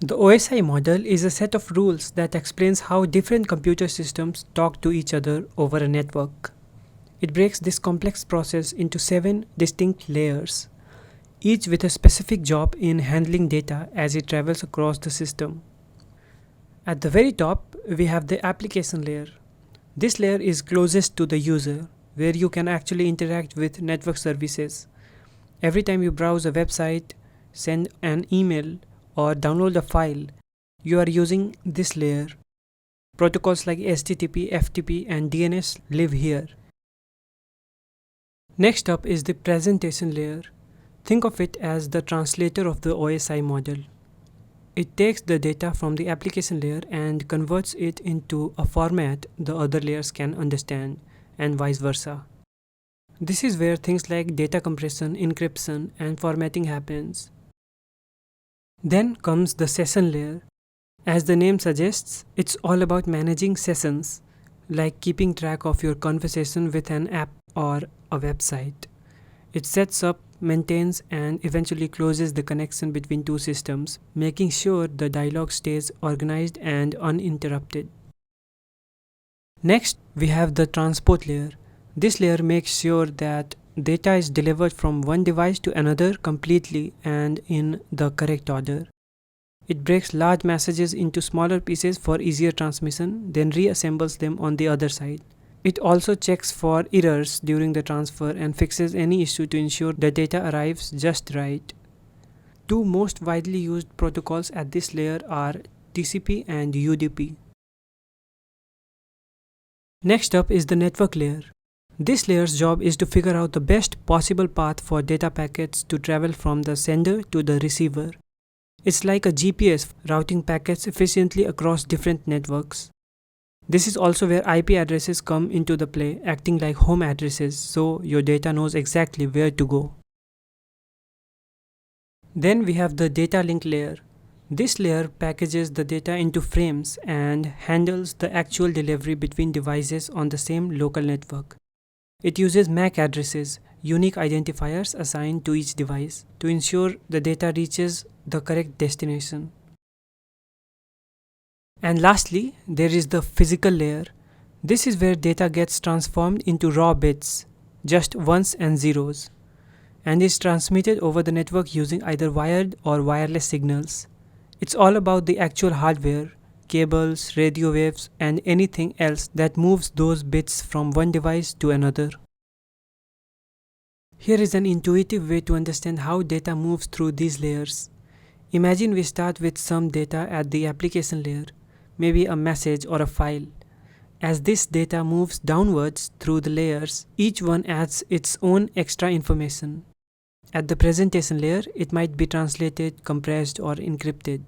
The OSI model is a set of rules that explains how different computer systems talk to each other over a network. It breaks this complex process into 7 distinct layers, each with a specific job in handling data as it travels across the system. At the very top, we have the application layer. This layer is closest to the user, where you can actually interact with network services. Every time you browse a website, send an email, or download a file, you are using this layer. Protocols like HTTP, FTP, and DNS live here. Next up is the presentation layer. Think of it as the translator of the OSI model. It takes the data from the application layer and converts it into a format the other layers can understand, and vice versa. This is where things like data compression, encryption, and formatting happens. Then comes the session layer. As the name suggests, it's all about managing sessions, like keeping track of your conversation with an app or a website. It sets up, maintains, and eventually closes the connection between two systems, making sure the dialogue stays organized and uninterrupted. Next, we have the transport layer. This layer makes sure that data is delivered from one device to another completely and in the correct order. It breaks large messages into smaller pieces for easier transmission, then reassembles them on the other side. It also checks for errors during the transfer and fixes any issue to ensure the data arrives just right. Two most widely used protocols at this layer are TCP and UDP. Next up is the network layer. This layer's job is to figure out the best possible path for data packets to travel from the sender to the receiver. It's like a GPS routing packets efficiently across different networks. This is also where IP addresses come into the play, acting like home addresses, so your data knows exactly where to go. Then we have the data link layer. This layer packages the data into frames and handles the actual delivery between devices on the same local network. It uses MAC addresses, unique identifiers assigned to each device, to ensure the data reaches the correct destination. And lastly, there is the physical layer. This is where data gets transformed into raw bits, just ones and zeros, and is transmitted over the network using either wired or wireless signals. It's all about the actual hardware, cables, radio waves, and anything else that moves those bits from one device to another. Here is an intuitive way to understand how data moves through these layers. Imagine we start with some data at the application layer, maybe a message or a file. As this data moves downwards through the layers, each one adds its own extra information. At the presentation layer, it might be translated, compressed, or encrypted.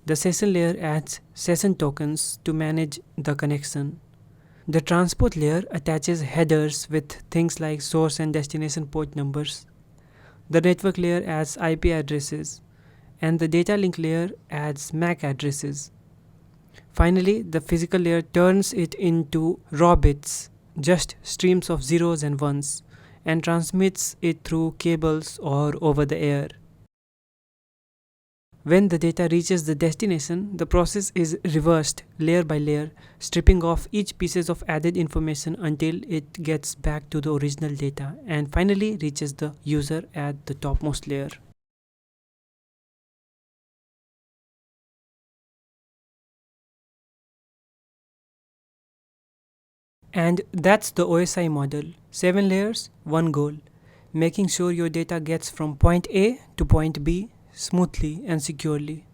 The session layer adds session tokens to manage the connection. The transport layer attaches headers with things like source and destination port numbers. The network layer adds IP addresses, and the data link layer adds MAC addresses. Finally, the physical layer turns it into raw bits, just streams of zeros and ones, and transmits it through cables or over the air. When the data reaches the destination, the process is reversed layer by layer, stripping off each piece of added information until it gets back to the original data and finally reaches the user at the topmost layer. And that's the OSI model. 7 layers, 1 goal. Making sure your data gets from point A to point B smoothly and securely.